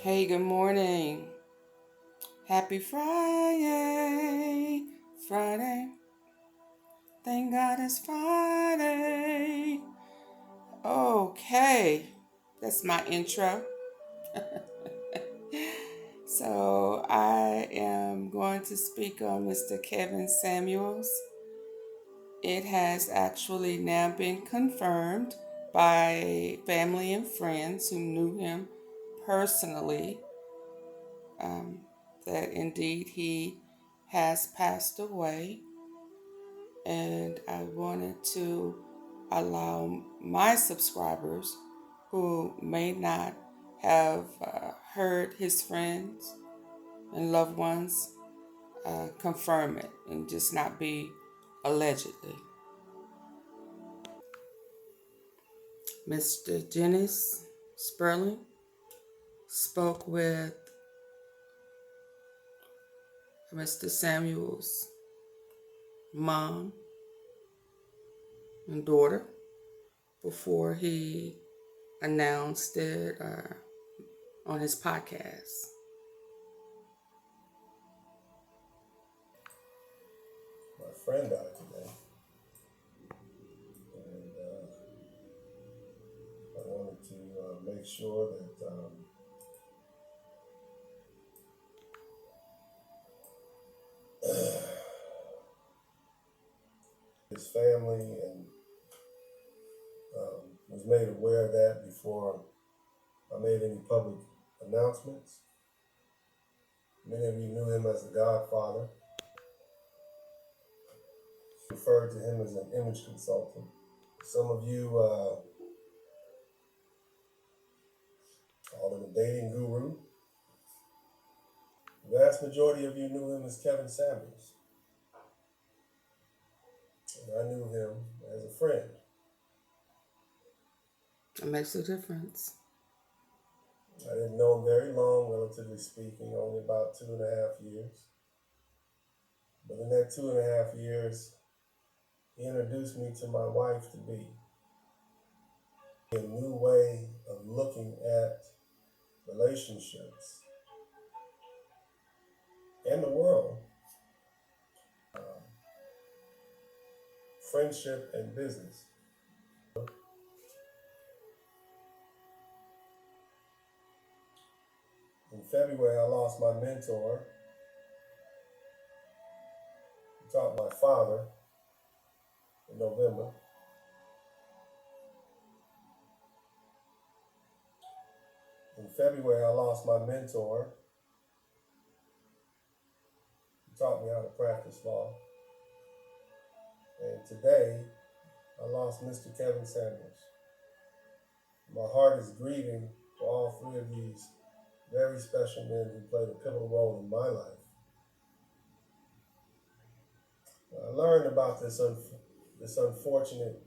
Hey, good morning. Happy Friday. Friday. Thank God it's Friday. Okay. That's my intro. So I am going to speak on Mr. Kevin Samuels. It has actually now been confirmed by family and friends who knew him personally, um, that indeed he has passed away. And I wanted to allow my subscribers who may not have heard his friends and loved ones confirm it and just not be allegedly. Mr. Dennis Sperling spoke with Mr. Samuel's mom and daughter before he announced it on his podcast. My friend died today, and I wanted to make sure that his family and was made aware of that before I made any public announcements. Many of you knew him as the Godfather, referred to him as an image consultant. Some of you called him a dating guru. The vast majority of you knew him as Kevin Samuels. And I knew him as a friend. It makes a difference. I didn't know him very long, relatively speaking, only about 2.5 years. But in that 2.5 years, he introduced me to my wife to be. A new way of looking at relationships and the world, friendship and business. In February, I lost my mentor. He taught my father in November. In February, I lost my mentor. He taught me how to practice law. And today, I lost Mr. Kevin Samuels. My heart is grieving for all three of these very special men who played a pivotal role in my life. I learned about this unfortunate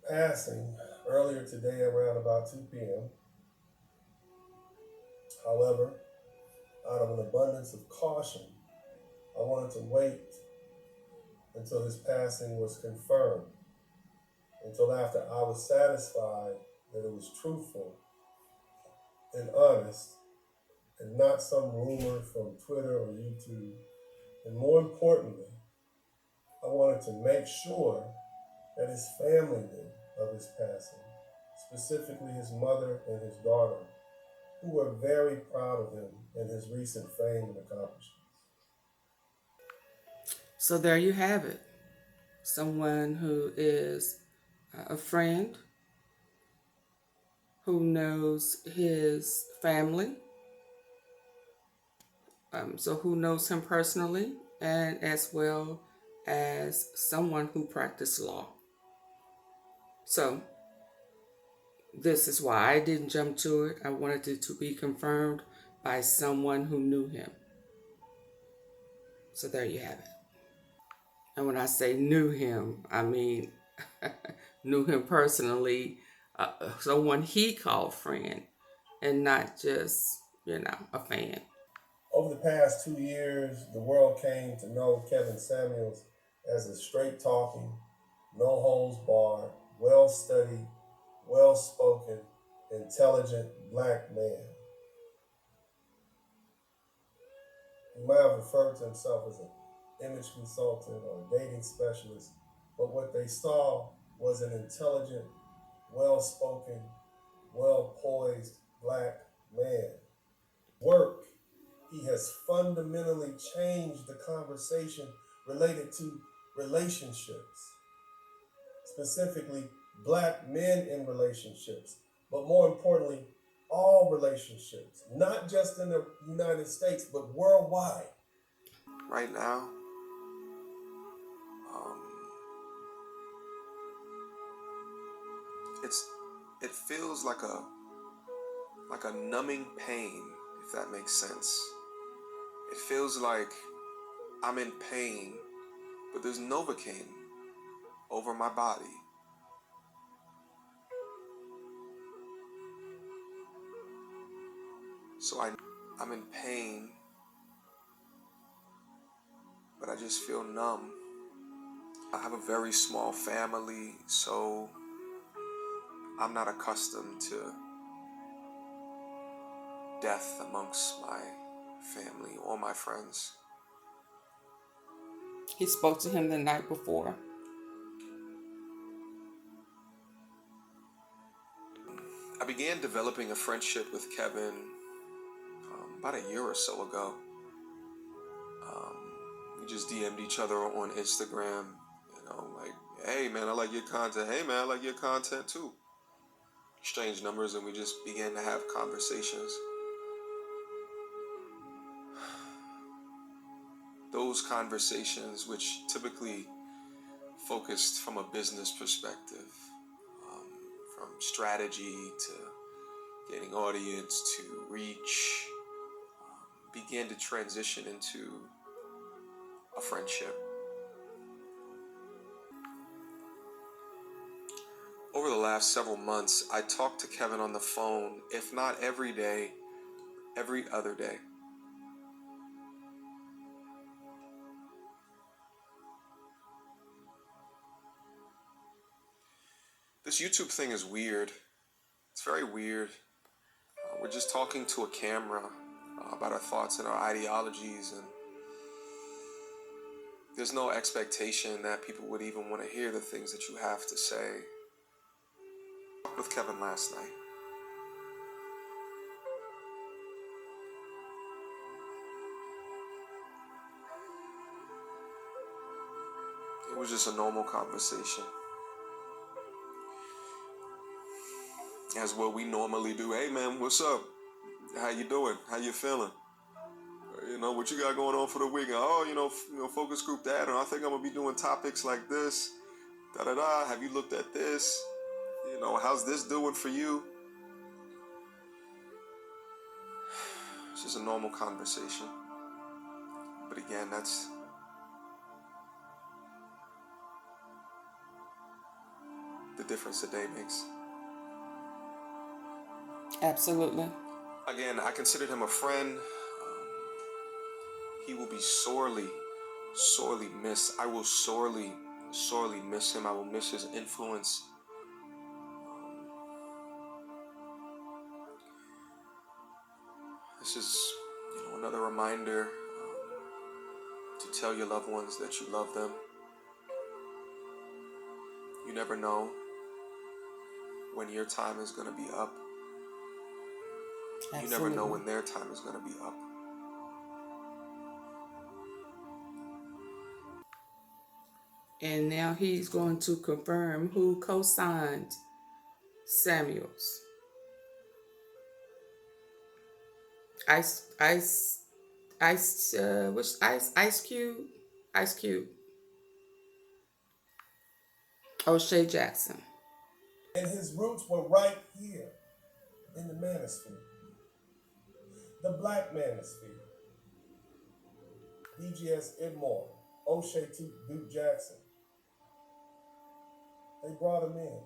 passing earlier today around about 2 p.m. However, out of an abundance of caution, I wanted to wait until his passing was confirmed, until after I was satisfied that it was truthful and honest and not some rumor from Twitter or YouTube. And more importantly, I wanted to make sure that his family knew of his passing, specifically his mother and his daughter, who were very proud of him and his recent fame and accomplishments. So there you have it. Someone who is a friend, who knows his family, so who knows him personally, and as well as someone who practiced law. So this is why I didn't jump to it. I wanted it to be confirmed by someone who knew him. So there you have it. And when I say knew him, I mean knew him personally, someone he called friend, and not just, a fan. Over the past 2 years, the world came to know Kevin Samuels as a straight talking, no holds barred, well studied, well spoken, intelligent black man. He might have referred to himself as an image consultant or a dating specialist, but what they saw was an intelligent, well spoken, well poised black man. Work, he has fundamentally changed the conversation related to relationships, specifically black men in relationships, but more importantly, all relationships, not just in the United States, but worldwide. Right now, um, it's it feels like a numbing pain, if that makes sense. It feels like I'm in pain, but there's Novocaine over my body. So I'm in pain, but I just feel numb. I have a very small family, so I'm not accustomed to death amongst my family or my friends. He spoke to him the night before. I began developing a friendship with Kevin about a year or so ago. We just DM'd each other on Instagram, like, hey man, I like your content. Hey man, I like your content too. Exchanged numbers and we just began to have conversations. Those conversations, which typically focused from a business perspective, from strategy to getting audience to reach, began to transition into a friendship. Over the last several months, I talked to Kevin on the phone, if not every day, every other day. This YouTube thing is weird. It's very weird. We're just talking to a camera about our thoughts and our ideologies, and there's no expectation that people would even want to hear the things that you have to say. I talked with Kevin last night. It was just a normal conversation. As what we normally do. Hey man, what's up? How you doing? How you feeling? What you got going on for the weekend? Oh, focus group that, and I think I'm gonna be doing topics like this. Da da da. Have you looked at this? How's this doing for you? It's just a normal conversation. But again, that's the difference a day makes. Absolutely. Again, I considered him a friend. He will be sorely, sorely missed. I will sorely, sorely miss him. I will miss his influence. This is, another reminder to tell your loved ones that you love them. You never know when your time is going to be up. Absolutely. You never know when their time is going to be up. And now he's going to confirm who co-signed Samuels. Ice Cube? Ice Cube. O'Shea Jackson. And his roots were right here in the manosphere. The black manosphere. BGS Idmore, O'Shea Duke Jackson. They brought him in.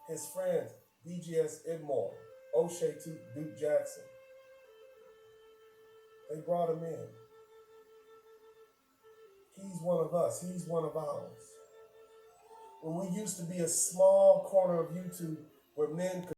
His friends, BGS Idmore, O'Shea Duke Jackson. They brought him in. He's one of us. He's one of ours. When we used to be a small corner of YouTube where men could